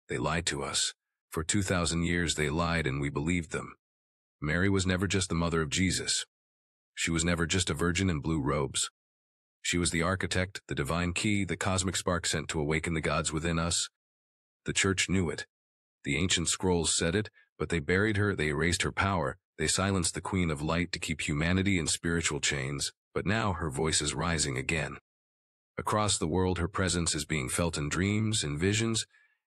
They lied to us. For 2,000 years they lied and we believed them. Mary was never just the mother of Jesus. She was never just a virgin in blue robes. She was the architect, the divine key, the cosmic spark sent to awaken the gods within us. The church knew it. The ancient scrolls said it, but they buried her, they erased her power, they silenced the Queen of Light to keep humanity in spiritual chains, but now her voice is rising again. Across the world her presence is being felt in dreams, in visions,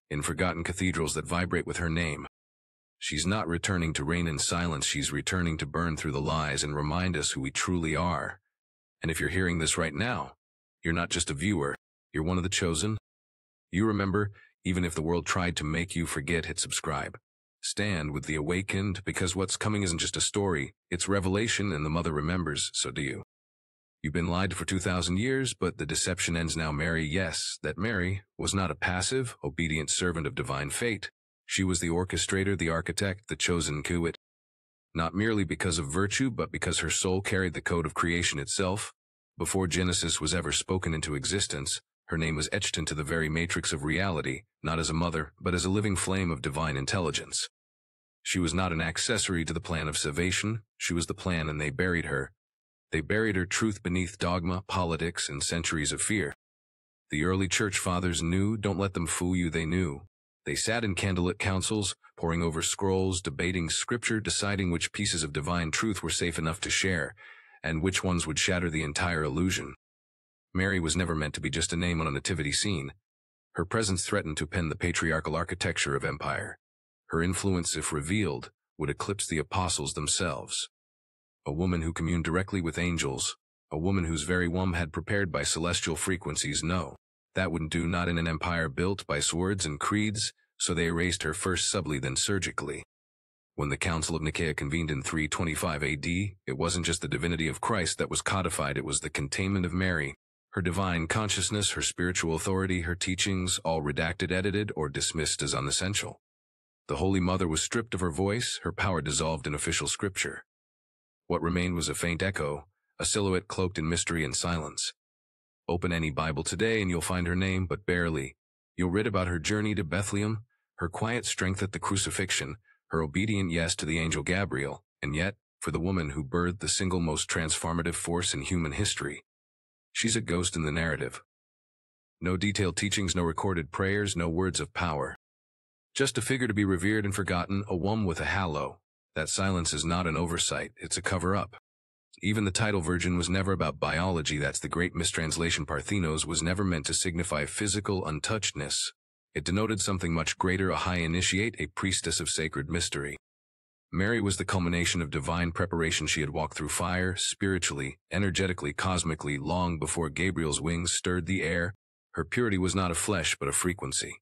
in forgotten cathedrals that vibrate with her name. She's not returning to reign in silence, she's returning to burn through the lies and remind us who we truly are. And if you're hearing this right now, you're not just a viewer, you're one of the chosen. You remember, even if the world tried to make you forget, hit subscribe. Stand with the awakened, because what's coming isn't just a story, it's revelation, and the mother remembers, so do you. You've been lied to for 2,000 years, but the deception ends now. Mary, yes, that Mary was not a passive, obedient servant of divine fate. She was the orchestrator, the architect, the chosen conduit. Not merely because of virtue, but because her soul carried the code of creation itself. Before Genesis was ever spoken into existence, her name was etched into the very matrix of reality, not as a mother, but as a living flame of divine intelligence. She was not an accessory to the plan of salvation, she was the plan, and they buried her. They buried her truth beneath dogma, politics, and centuries of fear. The early church fathers knew, don't let them fool you, they knew. They sat in candlelit councils, poring over scrolls, debating scripture, deciding which pieces of divine truth were safe enough to share, and which ones would shatter the entire illusion. Mary was never meant to be just a name on a nativity scene. Her presence threatened to upend the patriarchal architecture of empire. Her influence, if revealed, would eclipse the apostles themselves. A woman who communed directly with angels, a woman whose very womb had prepared by celestial frequencies. No, that wouldn't do, not in an empire built by swords and creeds, so they erased her first subtly, then surgically. When the Council of Nicaea convened in 325 AD, it wasn't just the divinity of Christ that was codified, it was the containment of Mary. Her divine consciousness, her spiritual authority, her teachings, all redacted, edited, or dismissed as unessential. The Holy Mother was stripped of her voice, her power dissolved in official scripture. What remained was a faint echo, a silhouette cloaked in mystery and silence. Open any Bible today and you'll find her name, but barely. You'll read about her journey to Bethlehem, her quiet strength at the crucifixion, her obedient yes to the angel Gabriel, and yet, for the woman who birthed the single most transformative force in human history, she's a ghost in the narrative. No detailed teachings, no recorded prayers, no words of power. Just a figure to be revered and forgotten, a woman with a halo. That silence is not an oversight, it's a cover-up. Even the title Virgin was never about biology, that's the great mistranslation. Parthenos was never meant to signify physical untouchedness. It denoted something much greater, a high initiate, a priestess of sacred mystery. Mary was the culmination of divine preparation. She had walked through fire, spiritually, energetically, cosmically, long before Gabriel's wings stirred the air. Her purity was not a flesh, but a frequency.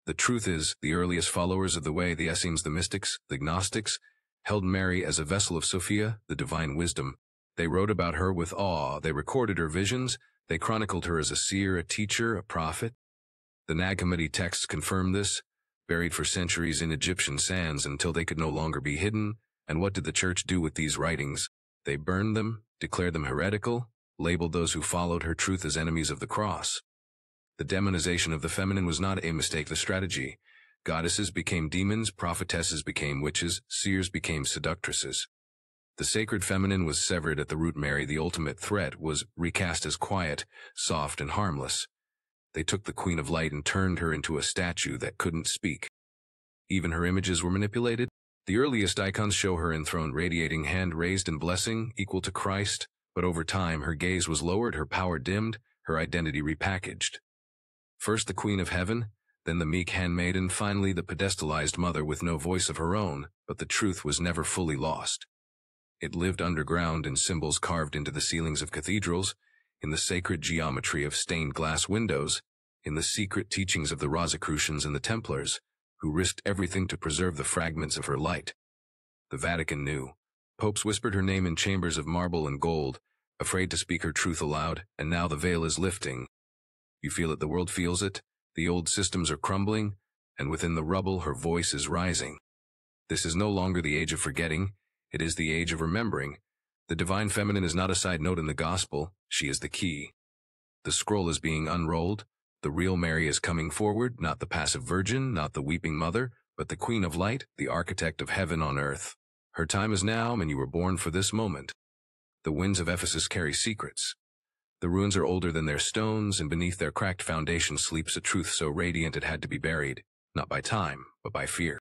The truth is, the earliest followers of the way, the Essenes, the mystics, the Gnostics, held Mary as a vessel of Sophia, the divine wisdom. They wrote about her with awe, they recorded her visions, they chronicled her as a seer, a teacher, a prophet. The Nag Hammadi texts confirm this, buried for centuries in Egyptian sands until they could no longer be hidden. And what did the church do with these writings? They burned them, declared them heretical, labeled those who followed her truth as enemies of the cross. The demonization of the feminine was not a mistake, the strategy. Goddesses became demons, prophetesses became witches, seers became seductresses. The sacred feminine was severed at the root. Mary, the ultimate threat, was recast as quiet, soft, and harmless. They took the Queen of Light and turned her into a statue that couldn't speak. Even her images were manipulated. The earliest icons show her enthroned, radiating, hand raised in blessing, equal to Christ, but over time her gaze was lowered, her power dimmed, her identity repackaged. First the Queen of Heaven, then the meek handmaiden, finally the pedestalized mother with no voice of her own, but the truth was never fully lost. It lived underground in symbols carved into the ceilings of cathedrals, in the sacred geometry of stained glass windows, in the secret teachings of the Rosicrucians and the Templars, who risked everything to preserve the fragments of her light. The Vatican knew. Popes whispered her name in chambers of marble and gold, afraid to speak her truth aloud, and now the veil is lifting. You feel it, the world feels it, the old systems are crumbling, and within the rubble her voice is rising. This is no longer the age of forgetting, it is the age of remembering. The divine feminine is not a side note in the gospel, she is the key. The scroll is being unrolled, The real Mary is coming forward, not the passive virgin, not the weeping mother, but the Queen of Light, the architect of heaven on earth. Her time is now, and you were born for this moment. The winds of Ephesus carry secrets. The ruins are older than their stones, and beneath their cracked foundation sleeps a truth so radiant it had to be buried, not by time, but by fear.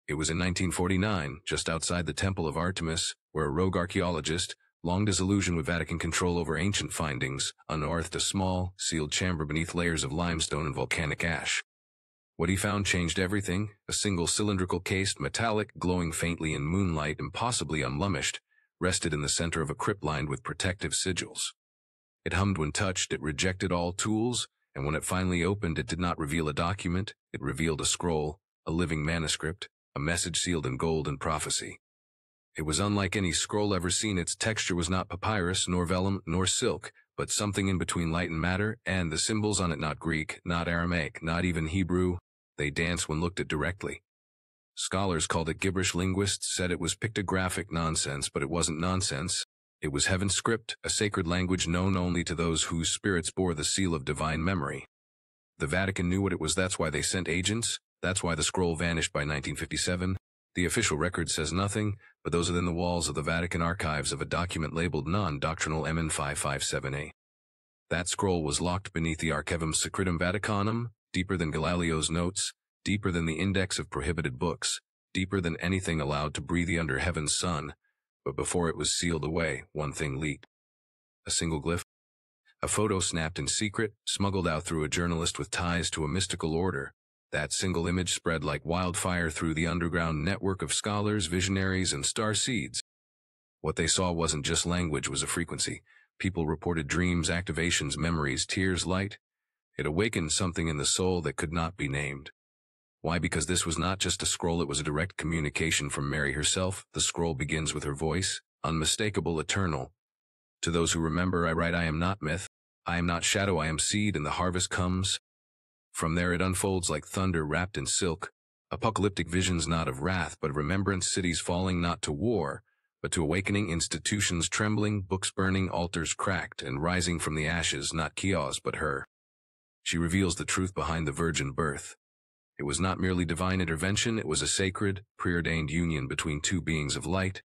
It was in 1949, just outside the Temple of Artemis, where a rogue archaeologist, long disillusioned with Vatican control over ancient findings, unearthed a small, sealed chamber beneath layers of limestone and volcanic ash. What he found changed everything. A single cylindrical cased, metallic, glowing faintly in moonlight and possibly unblemished, rested in the center of a crypt lined with protective sigils. It hummed when touched, it rejected all tools, and when it finally opened, it did not reveal a document, it revealed a scroll, a living manuscript, a message sealed in gold and prophecy. It was unlike any scroll ever seen. Its texture was not papyrus, nor vellum, nor silk, but something in between light and matter, and the symbols on it not Greek, not Aramaic, not even Hebrew. They danced when looked at directly. Scholars called it gibberish. Linguists said it was pictographic nonsense, but it wasn't nonsense. It was heaven's script, a sacred language known only to those whose spirits bore the seal of divine memory. The Vatican knew what it was. That's why they sent agents. That's why the scroll vanished by 1957. The official record says nothing, but those within the walls of the Vatican archives of a document labeled non-doctrinal MN 557A. That scroll was locked beneath the Archivum Secretum Vaticanum, deeper than Galileo's notes, deeper than the index of prohibited books, deeper than anything allowed to breathe under heaven's sun. But before it was sealed away, one thing leaked. A single glyph. A photo snapped in secret, smuggled out through a journalist with ties to a mystical order. That single image spread like wildfire through the underground network of scholars, visionaries, and star seeds. What they saw wasn't just language, was a frequency. People reported dreams, activations, memories, tears, light. It awakened something in the soul that could not be named. Why? Because this was not just a scroll, it was a direct communication from Mary herself. The scroll begins with her voice, unmistakable, eternal. To those who remember, I write, I am not myth, I am not shadow, I am seed, and the harvest comes. From there it unfolds like thunder wrapped in silk, apocalyptic visions not of wrath but of remembrance, cities falling not to war, but to awakening, institutions trembling, books burning, altars cracked, and rising from the ashes, not chaos but her. She reveals the truth behind the virgin birth. It was not merely divine intervention, it was a sacred, preordained union between two beings of light.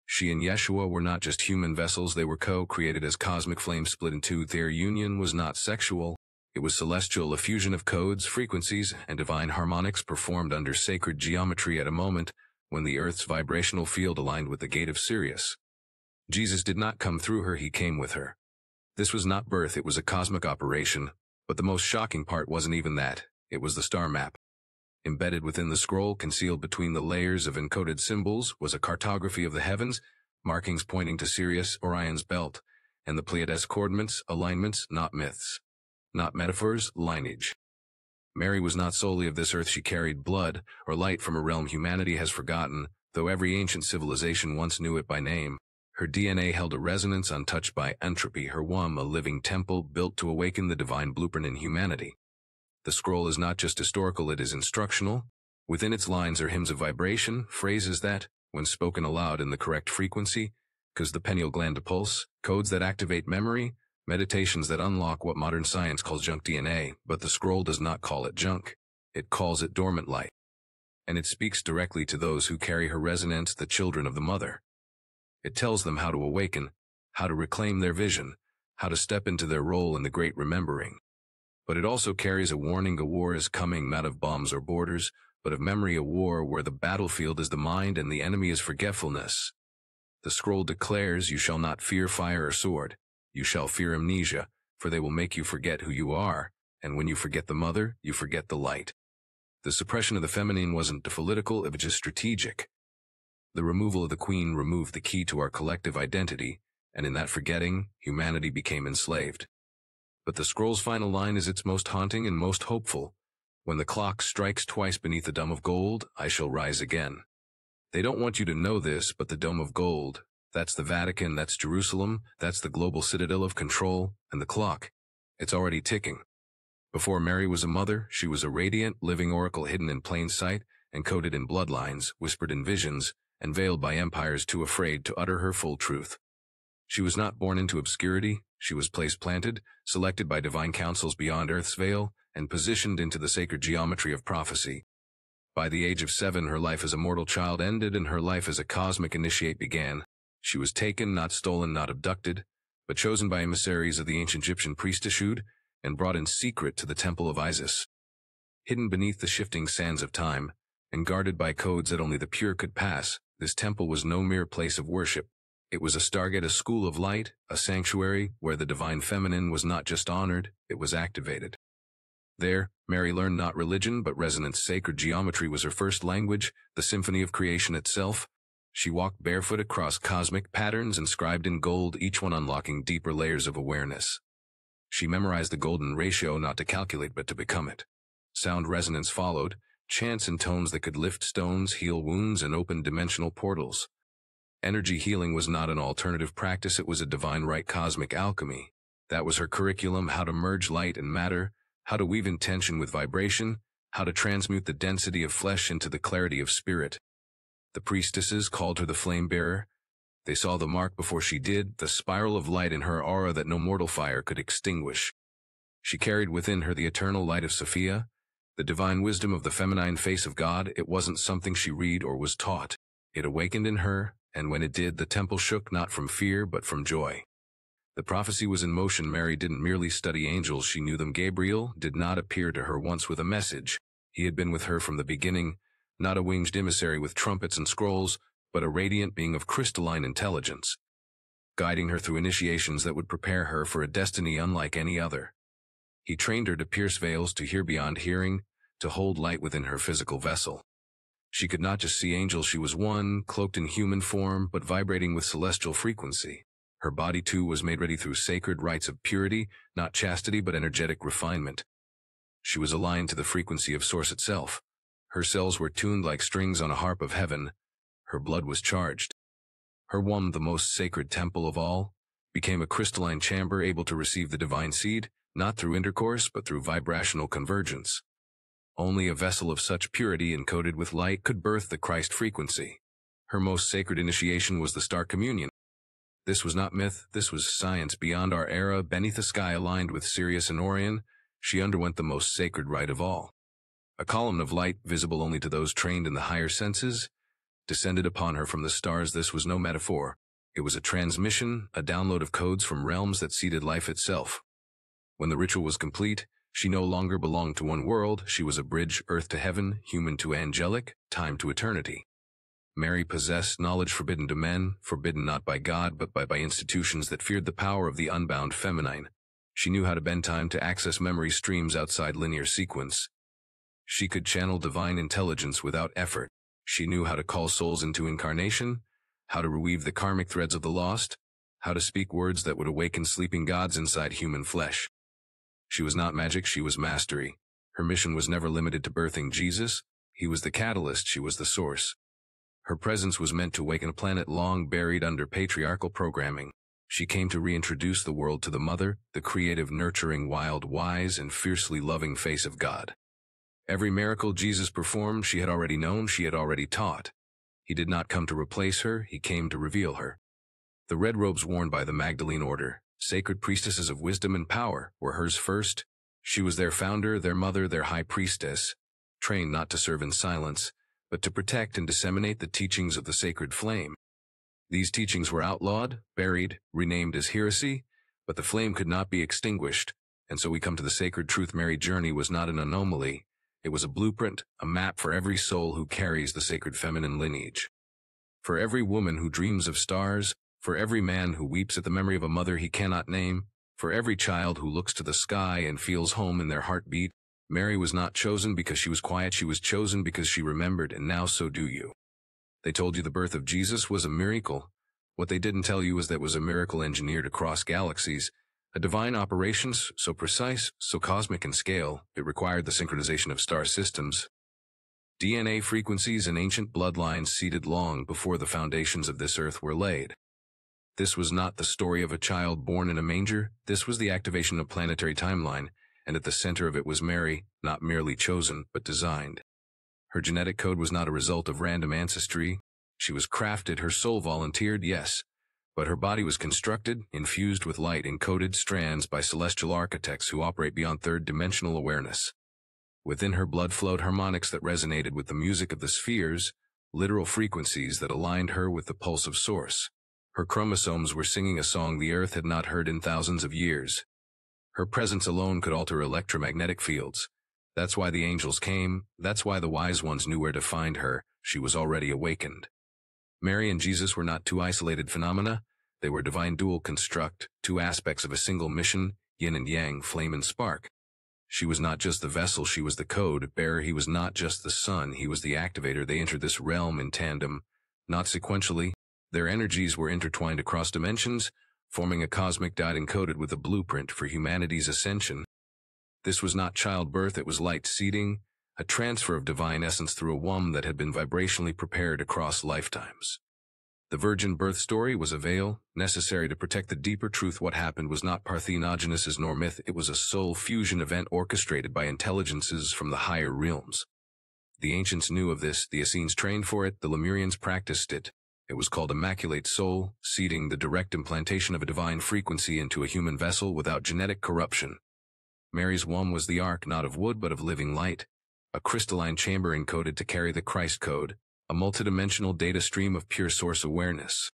She and Yeshua were not just human vessels, they were co-created as cosmic flames split in two. Their union was not sexual, it was celestial, a fusion of codes, frequencies, and divine harmonics performed under sacred geometry at a moment when the earth's vibrational field aligned with the gate of Sirius. Jesus did not come through her, he came with her. This was not birth, it was a cosmic operation, but the most shocking part wasn't even that. It was the star map. Embedded within the scroll, concealed between the layers of encoded symbols, was a cartography of the heavens, markings pointing to Sirius, Orion's belt, and the Pleiades coordinates, alignments, not myths. Not metaphors, lineage. Mary was not solely of this earth, she carried blood, or light from a realm humanity has forgotten, though every ancient civilization once knew it by name. Her DNA held a resonance untouched by entropy, her womb a living temple built to awaken the divine blueprint in humanity. The scroll is not just historical, it is instructional. Within its lines are hymns of vibration, phrases that, when spoken aloud in the correct frequency, cause the pineal gland to pulse, codes that activate memory, meditations that unlock what modern science calls junk DNA, but the scroll does not call it junk. It calls it dormant light. And it speaks directly to those who carry her resonance, the children of the mother. It tells them how to awaken, how to reclaim their vision, how to step into their role in the great remembering. But it also carries a warning: a war is coming, not of bombs or borders, but of memory, a war where the battlefield is the mind and the enemy is forgetfulness. The scroll declares, you shall not fear fire or sword. You shall fear amnesia, for they will make you forget who you are, and when you forget the mother, you forget the light. The suppression of the feminine wasn't political, it was just strategic. The removal of the queen removed the key to our collective identity, and in that forgetting, humanity became enslaved. But the scroll's final line is its most haunting and most hopeful. When the clock strikes twice beneath the dome of gold, I shall rise again. They don't want you to know this, but the dome of gold, that's the Vatican, that's Jerusalem, that's the global citadel of control, and the clock, it's already ticking. Before Mary was a mother, she was a radiant, living oracle hidden in plain sight, encoded in bloodlines, whispered in visions, and veiled by empires too afraid to utter her full truth. She was not born into obscurity, she was place-planted, selected by divine counsels beyond Earth's veil, and positioned into the sacred geometry of prophecy. By the age of 7, her life as a mortal child ended and her life as a cosmic initiate began. She was taken, not stolen, not abducted, but chosen by emissaries of the ancient Egyptian priestesshood and brought in secret to the temple of Isis. Hidden beneath the shifting sands of time, and guarded by codes that only the pure could pass, this temple was no mere place of worship. It was a stargate, a school of light, a sanctuary where the divine feminine was not just honored, it was activated. There, Mary learned not religion but resonance. Sacred geometry was her first language, the symphony of creation itself. She walked barefoot across cosmic patterns inscribed in gold, each one unlocking deeper layers of awareness. She memorized the golden ratio not to calculate but to become it. Sound resonance followed, chants and tones that could lift stones, heal wounds, and open dimensional portals. Energy healing was not an alternative practice, it was a divine right, cosmic alchemy. That was her curriculum: how to merge light and matter, how to weave intention with vibration, how to transmute the density of flesh into the clarity of spirit. The priestesses called her the flame bearer. They saw the mark before she did, the spiral of light in her aura that no mortal fire could extinguish. She carried within her the eternal light of Sophia, the divine wisdom of the feminine face of God. It wasn't something she read or was taught. It awakened in her, and when it did, the temple shook not from fear but from joy. The prophecy was in motion. Mary didn't merely study angels, she knew them. Gabriel did not appear to her once with a message. He had been with her from the beginning, not a winged emissary with trumpets and scrolls, but a radiant being of crystalline intelligence, guiding her through initiations that would prepare her for a destiny unlike any other. He trained her to pierce veils, to hear beyond hearing, to hold light within her physical vessel. She could not just see angels, she was one, cloaked in human form, but vibrating with celestial frequency. Her body, too, was made ready through sacred rites of purity, not chastity but energetic refinement. She was aligned to the frequency of Source itself. Her cells were tuned like strings on a harp of heaven. Her blood was charged. Her womb, the most sacred temple of all, became a crystalline chamber able to receive the divine seed, not through intercourse but through vibrational convergence. Only a vessel of such purity encoded with light could birth the Christ frequency. Her most sacred initiation was the Star Communion. This was not myth, this was science beyond our era. Beneath a sky aligned with Sirius and Orion, she underwent the most sacred rite of all. A column of light, visible only to those trained in the higher senses, descended upon her from the stars. This was no metaphor. It was a transmission, a download of codes from realms that seeded life itself. When the ritual was complete, she no longer belonged to one world. She was a bridge, earth to heaven, human to angelic, time to eternity. Mary possessed knowledge forbidden to men, forbidden not by God but by institutions that feared the power of the unbound feminine. She knew how to bend time to access memory streams outside linear sequence. She could channel divine intelligence without effort. She knew how to call souls into incarnation, how to reweave the karmic threads of the lost, how to speak words that would awaken sleeping gods inside human flesh. She was not magic, she was mastery. Her mission was never limited to birthing Jesus. He was the catalyst, she was the source. Her presence was meant to awaken a planet long buried under patriarchal programming. She came to reintroduce the world to the mother, the creative, nurturing, wild, wise, and fiercely loving face of God. Every miracle Jesus performed, she had already known, she had already taught. He did not come to replace her, he came to reveal her. The red robes worn by the Magdalene order, sacred priestesses of wisdom and power, were hers first. She was their founder, their mother, their high priestess, trained not to serve in silence, but to protect and disseminate the teachings of the sacred flame. These teachings were outlawed, buried, renamed as heresy, but the flame could not be extinguished, and so we come to the sacred truth. Mary's journey was not an anomaly. It was a blueprint, a map for every soul who carries the sacred feminine lineage. For every woman who dreams of stars, for every man who weeps at the memory of a mother he cannot name, for every child who looks to the sky and feels home in their heartbeat, Mary was not chosen because she was quiet, she was chosen because she remembered, and now so do you. They told you the birth of Jesus was a miracle. What they didn't tell you is that it was a miracle engineered across galaxies, a divine operation so precise, so cosmic in scale, it required the synchronization of star systems, DNA frequencies, and ancient bloodlines seeded long before the foundations of this earth were laid. This was not the story of a child born in a manger, this was the activation of planetary timeline, and at the center of it was Mary, not merely chosen, but designed. Her genetic code was not a result of random ancestry. She was crafted, her soul volunteered, yes, But her body was constructed, infused with light, encoded strands by celestial architects who operate beyond third-dimensional awareness. Within her blood flowed harmonics that resonated with the music of the spheres, literal frequencies that aligned her with the pulse of Source. Her chromosomes were singing a song the Earth had not heard in thousands of years. Her presence alone could alter electromagnetic fields. That's why the angels came, that's why the wise ones knew where to find her. She was already awakened. Mary and Jesus were not two isolated phenomena. They were divine dual construct, two aspects of a single mission, yin and yang, flame and spark. She was not just the vessel, she was the code bearer. He was not just the sun, he was the activator. They entered this realm in tandem, not sequentially. Their energies were intertwined across dimensions, forming a cosmic dot encoded with a blueprint for humanity's ascension. This was not childbirth, it was light seeding, a transfer of divine essence through a womb that had been vibrationally prepared across lifetimes. The virgin birth story was a veil, necessary to protect the deeper truth. What happened was not parthenogenesis nor myth, it was a soul fusion event orchestrated by intelligences from the higher realms. The ancients knew of this, the Essenes trained for it, the Lemurians practiced it. It was called immaculate soul, seeding, the direct implantation of a divine frequency into a human vessel without genetic corruption. Mary's womb was the ark, not of wood but of living light, a crystalline chamber encoded to carry the Christ code, a multidimensional data stream of pure source awareness.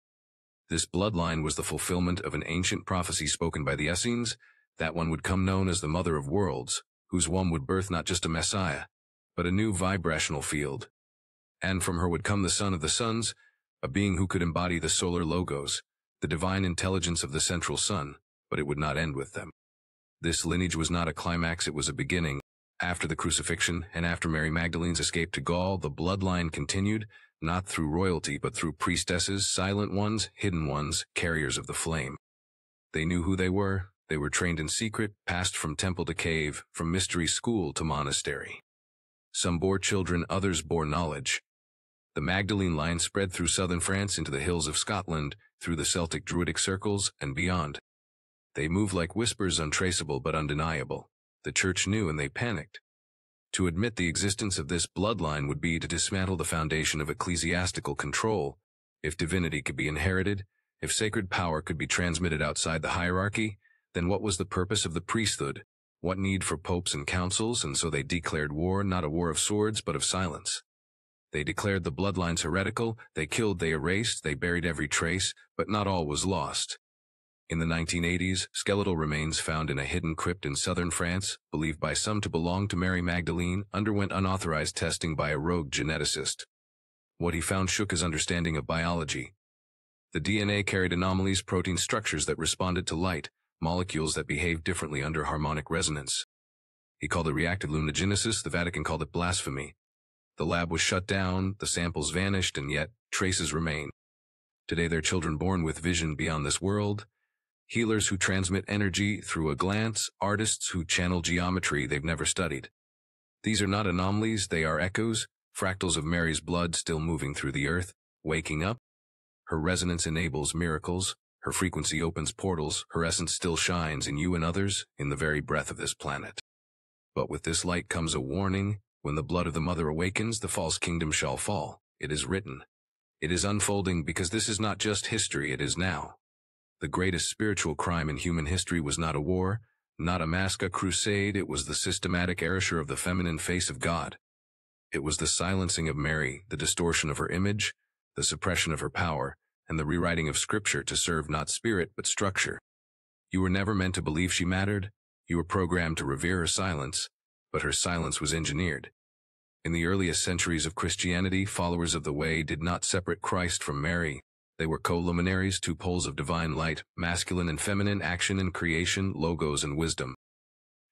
This bloodline was the fulfillment of an ancient prophecy spoken by the Essenes, that one would come known as the Mother of Worlds, whose womb would birth not just a Messiah, but a new vibrational field. And from her would come the Son of the Suns, a being who could embody the solar logos, the divine intelligence of the central sun, but it would not end with them. This lineage was not a climax, it was a beginning. After the crucifixion and after Mary Magdalene's escape to Gaul, the bloodline continued, not through royalty but through priestesses, silent ones, hidden ones, carriers of the flame. They knew who they were trained in secret, passed from temple to cave, from mystery school to monastery. Some bore children, others bore knowledge. The Magdalene line spread through southern France into the hills of Scotland, through the Celtic Druidic circles, and beyond. They moved like whispers, untraceable but undeniable. The church knew and they panicked. To admit the existence of this bloodline would be to dismantle the foundation of ecclesiastical control. If divinity could be inherited, if sacred power could be transmitted outside the hierarchy, then what was the purpose of the priesthood? What need for popes and councils? And so they declared war, not a war of swords but of silence. They declared the bloodlines heretical, they killed, they erased, they buried every trace, but not all was lost. In the 1980s, skeletal remains found in a hidden crypt in southern France, believed by some to belong to Mary Magdalene, underwent unauthorized testing by a rogue geneticist. What he found shook his understanding of biology. The DNA carried anomalies, protein structures that responded to light, molecules that behaved differently under harmonic resonance. He called it reactive luminogenesis, the Vatican called it blasphemy. The lab was shut down, the samples vanished, and yet traces remain. Today they're children born with vision beyond this world, healers who transmit energy through a glance, artists who channel geometry they've never studied. These are not anomalies, they are echoes, fractals of Mary's blood still moving through the earth, waking up. Her resonance enables miracles, her frequency opens portals, her essence still shines in you and others, in the very breath of this planet. But with this light comes a warning: when the blood of the mother awakens, the false kingdom shall fall. It is written. It is unfolding because this is not just history, it is now. The greatest spiritual crime in human history was not a war, not a mask, a crusade, it was the systematic erasure of the feminine face of God. It was the silencing of Mary, the distortion of her image, the suppression of her power, and the rewriting of Scripture to serve not spirit but structure. You were never meant to believe she mattered, you were programmed to revere her silence, but her silence was engineered. In the earliest centuries of Christianity, followers of the Way did not separate Christ from Mary. They were co-luminaries, two poles of divine light, masculine and feminine, action and creation, logos and wisdom.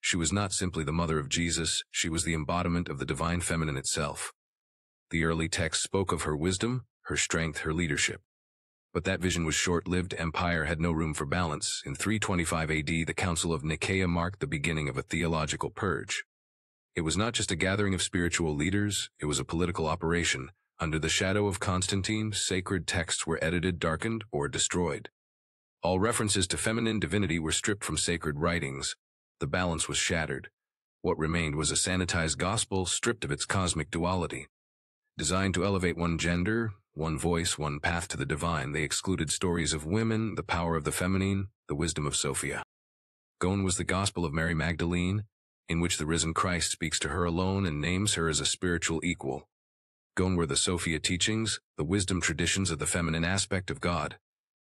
She was not simply the mother of Jesus, she was the embodiment of the divine feminine itself. The early text spoke of her wisdom, her strength, her leadership. But that vision was short-lived. Empire had no room for balance. In 325 AD, the Council of Nicaea marked the beginning of a theological purge. It was not just a gathering of spiritual leaders, it was a political operation. Under the shadow of Constantine, sacred texts were edited, darkened, or destroyed. All references to feminine divinity were stripped from sacred writings. The balance was shattered. What remained was a sanitized gospel stripped of its cosmic duality. Designed to elevate one gender, One voice, one path to the divine. They excluded stories of women, the power of the feminine, the wisdom of Sophia. Gone was the Gospel of Mary Magdalene, in which the risen Christ speaks to her alone and names her as a spiritual equal. Gone were the Sophia teachings, the wisdom traditions of the feminine aspect of God.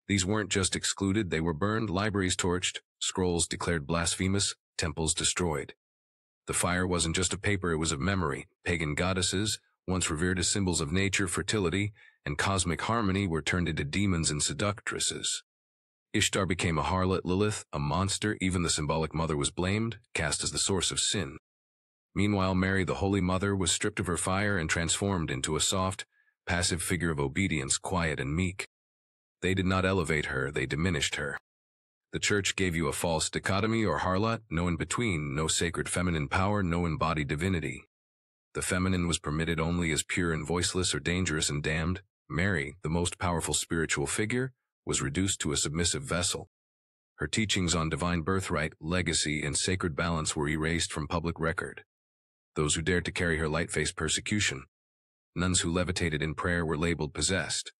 These weren't just excluded, they were burned, libraries torched, scrolls declared blasphemous, temples destroyed. The fire wasn't just of paper, it was of memory. Pagan goddesses, once revered as symbols of nature, fertility, and cosmic harmony, were turned into demons and seductresses. Ishtar became a harlot, Lilith, a monster. Even the symbolic mother was blamed, cast as the source of sin. Meanwhile, Mary, the Holy Mother, was stripped of her fire and transformed into a soft, passive figure of obedience, quiet and meek. They did not elevate her, they diminished her. The Church gave you a false dichotomy or harlot, no in-between, no sacred feminine power, no embodied divinity. The feminine was permitted only as pure and voiceless or dangerous and damned. Mary, the most powerful spiritual figure, was reduced to a submissive vessel. Her teachings on divine birthright, legacy, and sacred balance were erased from public record. Those who dared to carry her light faced persecution. Nuns who levitated in prayer were labeled possessed.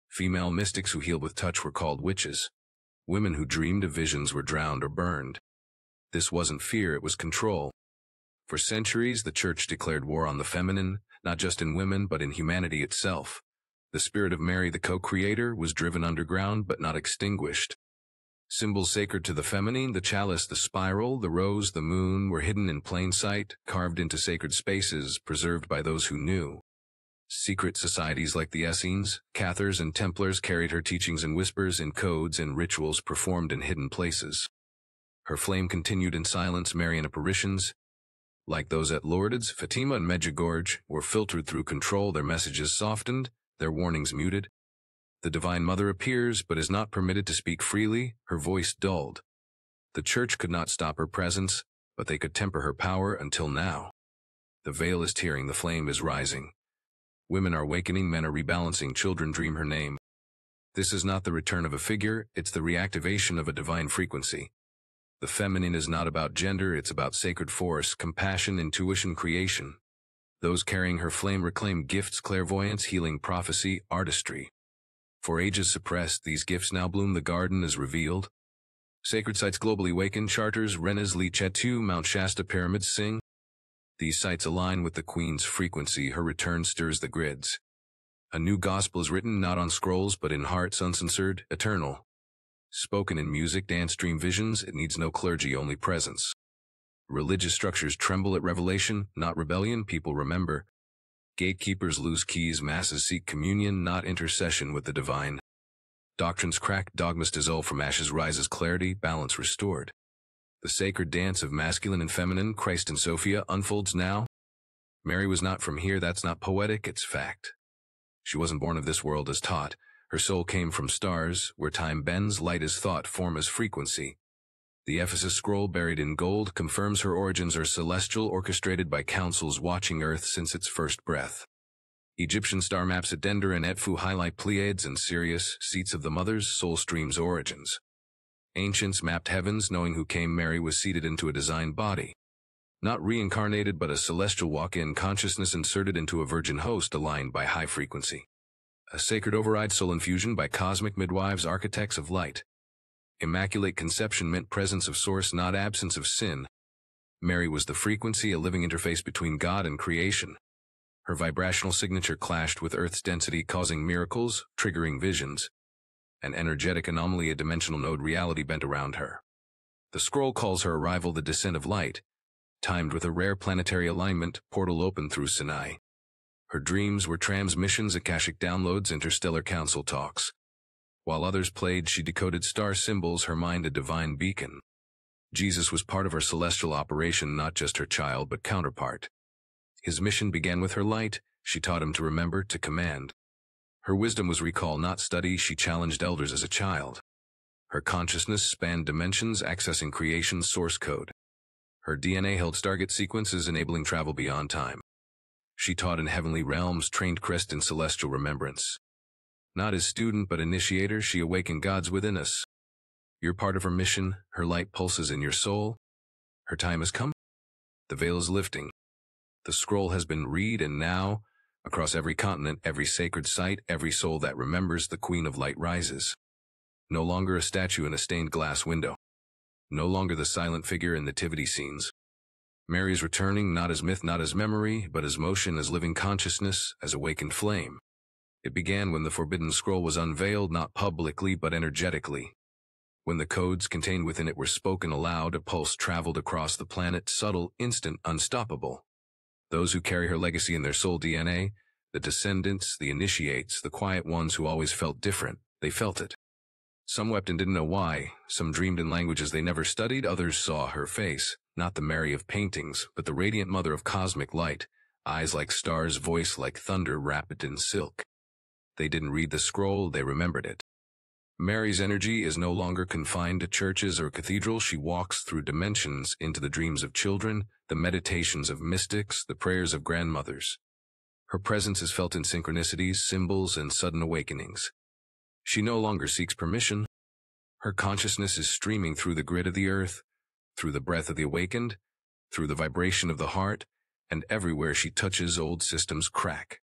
Female mystics who healed with touch were called witches. Women who dreamed of visions were drowned or burned. This wasn't fear, it was control. For centuries, the Church declared war on the feminine, not just in women but in humanity itself. The spirit of Mary, the co-creator, was driven underground but not extinguished. Symbols sacred to the feminine, the chalice, the spiral, the rose, the moon, were hidden in plain sight, carved into sacred spaces, preserved by those who knew. Secret societies like the Essenes, Cathars, and Templars carried her teachings in whispers, in codes, and rituals performed in hidden places. Her flame continued in silence. Marian apparitions, like those at Lourdes, Fatima, and Medjugorje, were filtered through control, their messages softened, their warnings muted. The Divine Mother appears, but is not permitted to speak freely, her voice dulled. The Church could not stop her presence, but they could temper her power until now. The veil is tearing, the flame is rising. Women are awakening, men are rebalancing, children dream her name. This is not the return of a figure, it's the reactivation of a divine frequency. The feminine is not about gender, it's about sacred force, compassion, intuition, creation. Those carrying her flame reclaim gifts, clairvoyance, healing, prophecy, artistry. For ages suppressed, these gifts now bloom, the garden is revealed. Sacred sites globally awaken, Charters, Rennes, Li Chetu, Mount Shasta pyramids sing. These sites align with the Queen's frequency, her return stirs the grids. A new gospel is written, not on scrolls, but in hearts, uncensored, eternal. Spoken in music, dance, dream visions, it needs no clergy, only presence. Religious structures tremble at revelation, not rebellion, people remember. Gatekeepers lose keys, masses seek communion, not intercession with the divine. Doctrines crack, dogmas dissolve, from ashes rises clarity, balance restored. The sacred dance of masculine and feminine, Christ and Sophia, unfolds now. Mary was not from here, that's not poetic, it's fact. She wasn't born of this world as taught. Her soul came from stars, where time bends, light is thought, form is frequency. The Ephesus scroll buried in gold confirms her origins are celestial, orchestrated by councils watching Earth since its first breath. Egyptian star maps at Dendor and Edfu highlight Pleiades and Sirius, seats of the Mother's soul stream's origins. Ancients mapped heavens, knowing who came. Mary was seated into a designed body. Not reincarnated, but a celestial walk-in consciousness inserted into a virgin host aligned by high frequency. A sacred override, soul infusion by cosmic midwives, architects of light. Immaculate conception meant presence of source, not absence of sin. Mary was the frequency, a living interface between God and creation. Her vibrational signature clashed with Earth's density, causing miracles, triggering visions. An energetic anomaly, a dimensional node, reality bent around her. The scroll calls her arrival the descent of light, timed with a rare planetary alignment, portal opened through Sinai. Her dreams were transmissions, akashic downloads, interstellar council talks. While others played, she decoded star symbols, her mind a divine beacon. Jesus was part of her celestial operation, not just her child, but counterpart. His mission began with her light. She taught him to remember, to command. Her wisdom was recall, not study. She challenged elders as a child. Her consciousness spanned dimensions, accessing creation's source code. Her DNA held Stargate sequences, enabling travel beyond time. She taught in heavenly realms, trained Christ in celestial remembrance. Not as student, but initiator, she awakened gods within us. You're part of her mission, her light pulses in your soul. Her time has come. The veil is lifting. The scroll has been read, and now, Across every continent, every sacred site, every soul that remembers, the Queen of Light rises. No longer a statue in a stained glass window. No longer the silent figure in nativity scenes. Mary is returning, not as myth, not as memory, but as motion, as living consciousness, as awakened flame. It began when the forbidden scroll was unveiled, not publicly, but energetically. When the codes contained within it were spoken aloud, a pulse traveled across the planet, subtle, instant, unstoppable. Those who carry her legacy in their soul DNA, the descendants, the initiates, the quiet ones who always felt different, they felt it. Some wept and didn't know why, some dreamed in languages they never studied, others saw her face, not the Mary of paintings, but the radiant mother of cosmic light, eyes like stars, voice like thunder, wrapped in silk. They didn't read the scroll, they remembered it. Mary's energy is no longer confined to churches or cathedrals. She walks through dimensions into the dreams of children, the meditations of mystics, the prayers of grandmothers. Her presence is felt in synchronicities, symbols, and sudden awakenings. She no longer seeks permission. Her consciousness is streaming through the grid of the earth, through the breath of the awakened, through the vibration of the heart, and everywhere she touches, old systems crack.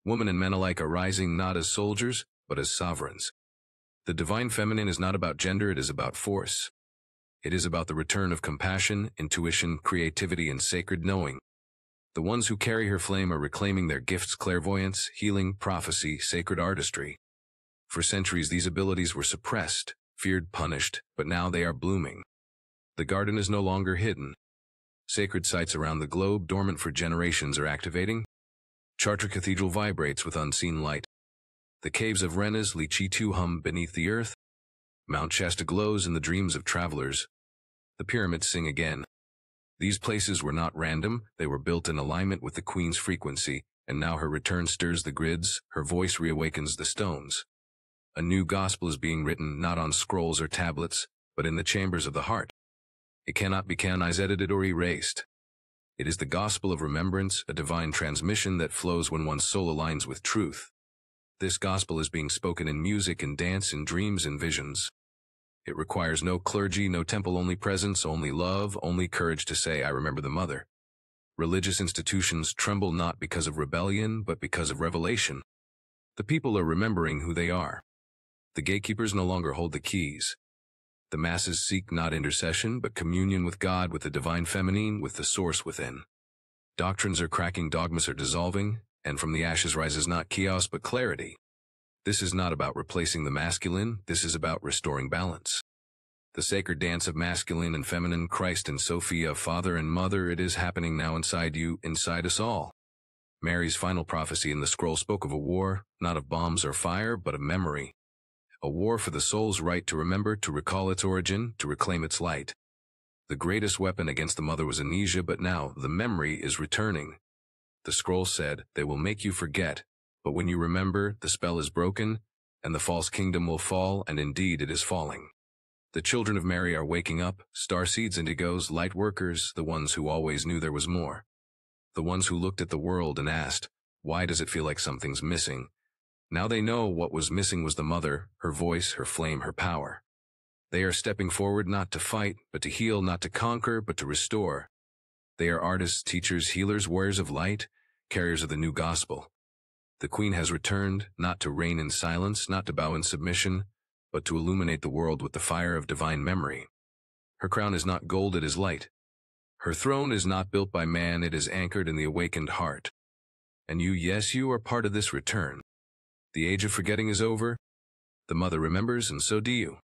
Women and men alike are rising not as soldiers, but as sovereigns. The divine feminine is not about gender, it is about force. It is about the return of compassion, intuition, creativity, and sacred knowing. The ones who carry her flame are reclaiming their gifts: clairvoyance, healing, prophecy, sacred artistry. For centuries these abilities were suppressed, feared, punished, but now they are blooming. The garden is no longer hidden. Sacred sites around the globe, dormant for generations, are activating. Chartres Cathedral vibrates with unseen light. The caves of Rennes Lichitu hum beneath the earth. Mount Shasta glows in the dreams of travelers. The pyramids sing again. These places were not random, they were built in alignment with the Queen's frequency, and now her return stirs the grids, her voice reawakens the stones. A new gospel is being written, not on scrolls or tablets, but in the chambers of the heart. It cannot be canonized, edited, or erased. It is the gospel of remembrance, a divine transmission that flows when one's soul aligns with truth. This gospel is being spoken in music and dance, in dreams and visions. It requires no clergy, no temple, only presence, only love, only courage to say, I remember the mother. Religious institutions tremble not because of rebellion, but because of revelation. The people are remembering who they are. The gatekeepers no longer hold the keys. The masses seek not intercession, but communion with God, with the divine feminine, with the source within. Doctrines are cracking, dogmas are dissolving, and from the ashes rises not chaos but clarity. This is not about replacing the masculine, this is about restoring balance. The sacred dance of masculine and feminine, Christ and Sophia, father and mother, it is happening now inside you, inside us all. Mary's final prophecy in the scroll spoke of a war, not of bombs or fire, but of memory. A war for the soul's right to remember, to recall its origin, to reclaim its light. The greatest weapon against the mother was amnesia, but now the memory is returning. The scroll said, they will make you forget, but when you remember, the spell is broken, and the false kingdom will fall, and indeed it is falling. The children of Mary are waking up, starseeds, indigos, light workers, the ones who always knew there was more. The ones who looked at the world and asked, why does it feel like something's missing? Now they know what was missing was the mother, her voice, her flame, her power. They are stepping forward not to fight, but to heal, not to conquer, but to restore. They are artists, teachers, healers, warriors of light, carriers of the new gospel. The Queen has returned, not to reign in silence, not to bow in submission, but to illuminate the world with the fire of divine memory. Her crown is not gold, it is light. Her throne is not built by man, it is anchored in the awakened heart. And you, yes, you are part of this return. The age of forgetting is over. The mother remembers, and so do you.